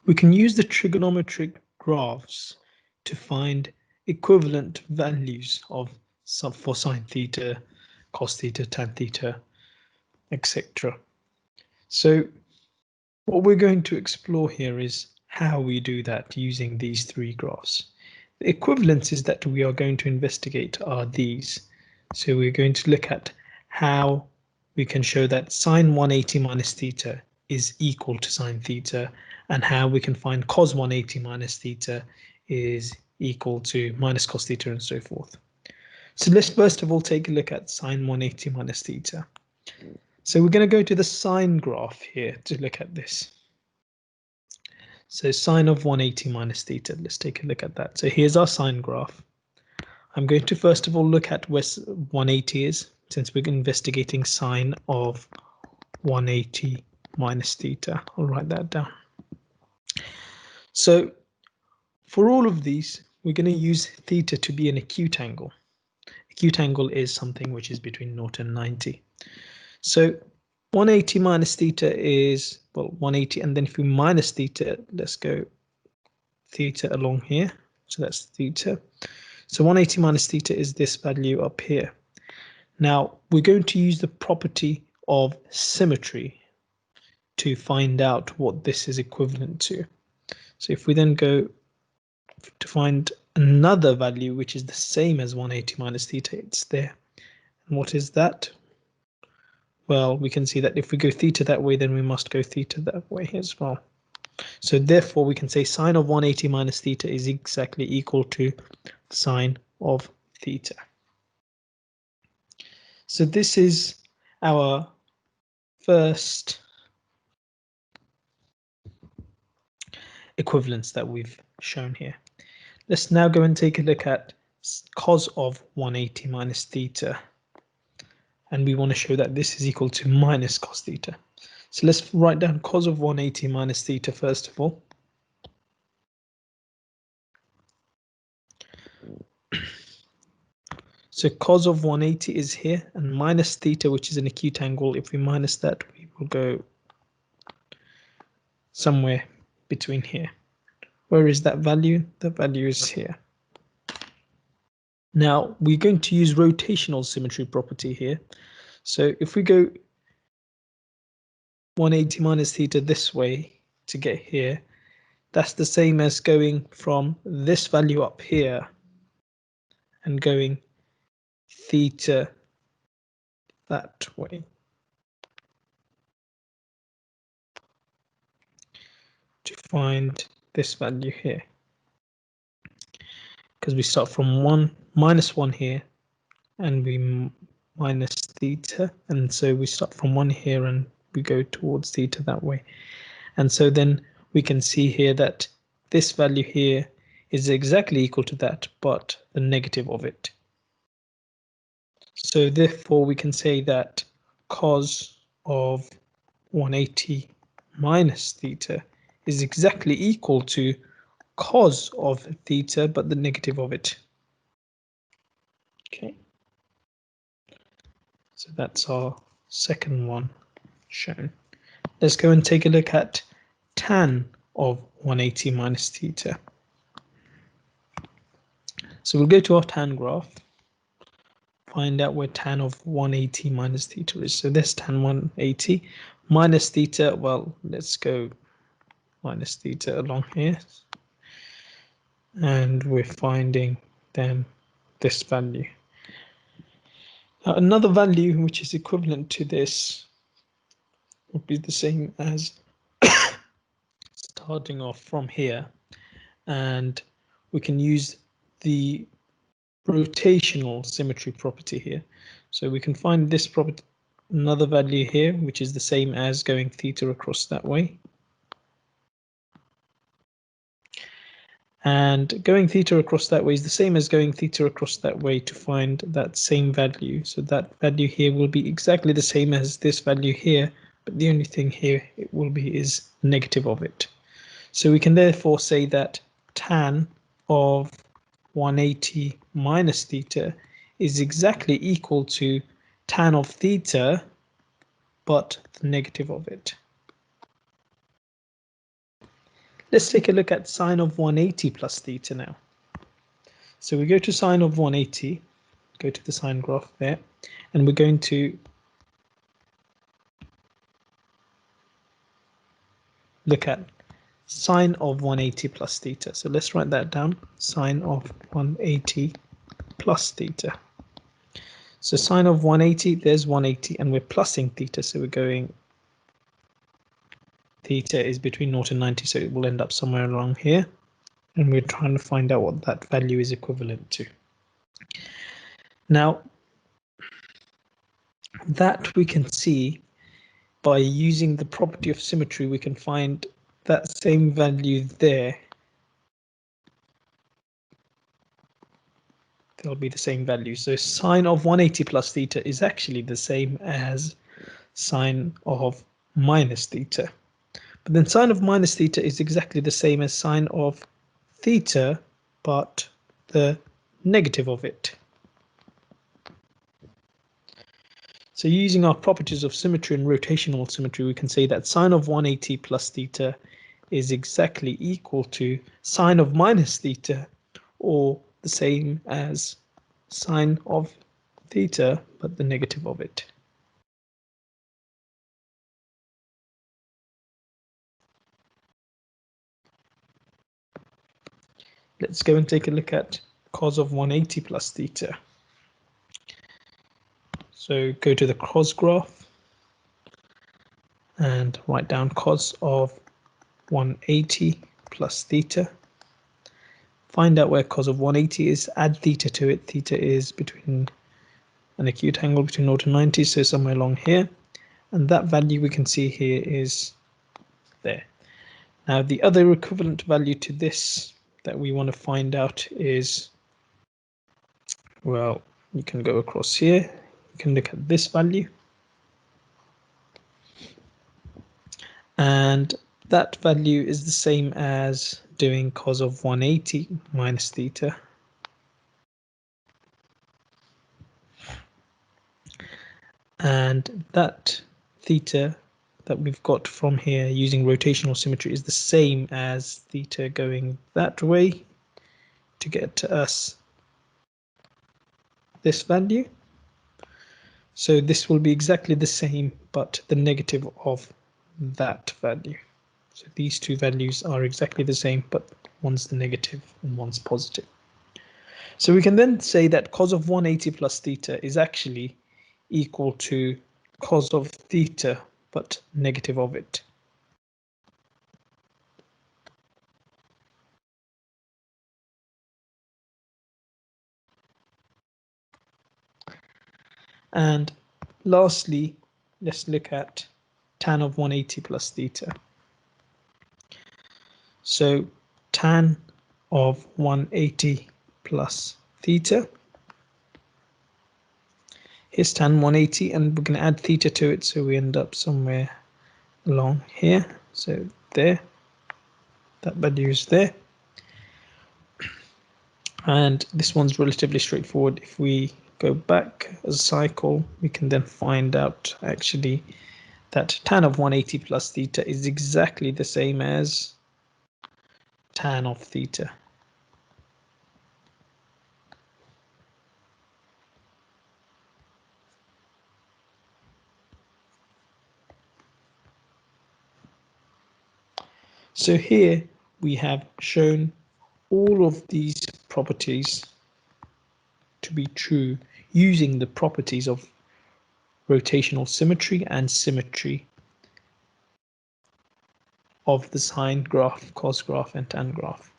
We can use the trigonometric graphs to find equivalent values for sine theta, cos theta, tan theta, etc. So what we're going to explore here is how we do that using these three graphs. The equivalences that we are going to investigate are these. So we're going to look at how we can show that sine 180 minus theta is equal to sine theta, and how we can find cos 180 minus theta is equal to minus cos theta, and so forth. So let's first of all take a look at sine 180 minus theta. So we're going to go to the sine graph here to look at this. So sine of 180 minus theta, let's take a look at that. So here's our sine graph. I'm going to first of all look at where 180 is, since we're investigating sine of 180 minus theta. I'll write that down. So for all of these, we're going to use theta to be an acute angle. Acute angle is something which is between 0 and 90. So 180 minus theta is, well, 180, and then if we minus theta, let's go theta along here. So that's theta. So 180 minus theta is this value up here. Now we're going to use the property of symmetry to find out what this is equivalent to. So if we then go to find another value which is the same as 180 minus theta, it's there. And what is that? Well, we can see that if we go theta that way, then we must go theta that way as well. So therefore we can say sine of 180 minus theta is exactly equal to sine of theta. So this is our first equivalence that we've shown here. Let's now go and take a look at cos of 180 minus theta. And we want to show that this is equal to minus cos theta. So let's write down cos of 180 minus theta first of all. So cos of 180 is here, and minus theta, which is an acute angle, if we minus that, we will go somewhere between here. Where is that value? The value is here. Now we're going to use rotational symmetry property here. So if we go 180 minus theta this way to get here, that's the same as going from this value up here and going theta that way. To find this value here. Because we start from minus 1 here and we minus theta, and so we start from 1 here and we go towards theta that way. And so then we can see here that this value here is exactly equal to that, but the negative of it. So therefore we can say that cos of 180 minus theta is exactly equal to cos of theta, but the negative of it. Okay. So that's our second one shown. Let's go and take a look at tan of 180 minus theta. So we'll go to our tan graph, find out where tan of 180 minus theta is. So this tan 180 minus theta, well, let's go minus theta along here. And we're finding then this value. Now another value which is equivalent to this would be the same as starting off from here, and we can use the rotational symmetry property here. So we can find this property, another value here, which is the same as going theta across that way. And going theta across that way is the same as going theta across that way to find that same value. So that value here will be exactly the same as this value here, but the only thing here it will be is negative of it. So we can therefore say that tan of 180 minus theta is exactly equal to tan of theta, but the negative of it. Let's take a look at sine of 180 plus theta now. So we go to sine of 180, go to the sine graph there, and we're going to look at sine of 180 plus theta. So let's write that down, sine of 180 plus theta. So sine of 180, there's 180, and we're plussing theta, so we're going, theta is between 0 and 90, so it will end up somewhere along here, and we're trying to find out what that value is equivalent to. Now, that we can see by using the property of symmetry, we can find that same value there. There'll be the same value. So sine of 180 plus theta is actually the same as sine of minus theta. But then sine of minus theta is exactly the same as sine of theta, but the negative of it. So using our properties of symmetry and rotational symmetry, we can say that sine of 180 plus theta is exactly equal to sine of minus theta, or the same as sine of theta, but the negative of it. Let's go and take a look at cos of 180 plus theta. So go to the cos graph and write down cos of 180 plus theta. Find out where cos of 180 is, add theta to it. Theta is between an acute angle between 0 and 90, so somewhere along here. And that value we can see here is there. Now the other equivalent value to this that we want to find out is, well, you can go across here, you can look at this value. And that value is the same as doing cos of 180 minus theta. And that theta that we've got from here using rotational symmetry is the same as theta going that way to get to us this value. So this will be exactly the same, but the negative of that value. So these two values are exactly the same, but one's the negative and one's positive. So we can then say that cos of 180 plus theta is actually equal to cos of theta, but negative of it. And lastly, let's look at tan of 180 plus theta. So tan of 180 plus theta. Here's tan 180, and we're going to add theta to it, so we end up somewhere along here. So there, that value is there. And this one's relatively straightforward. If we go back a cycle, we can then find out actually that tan of 180 plus theta is exactly the same as tan of theta. So here we have shown all of these properties to be true using the properties of rotational symmetry and symmetry of the sine graph, cos graph, and tan graph.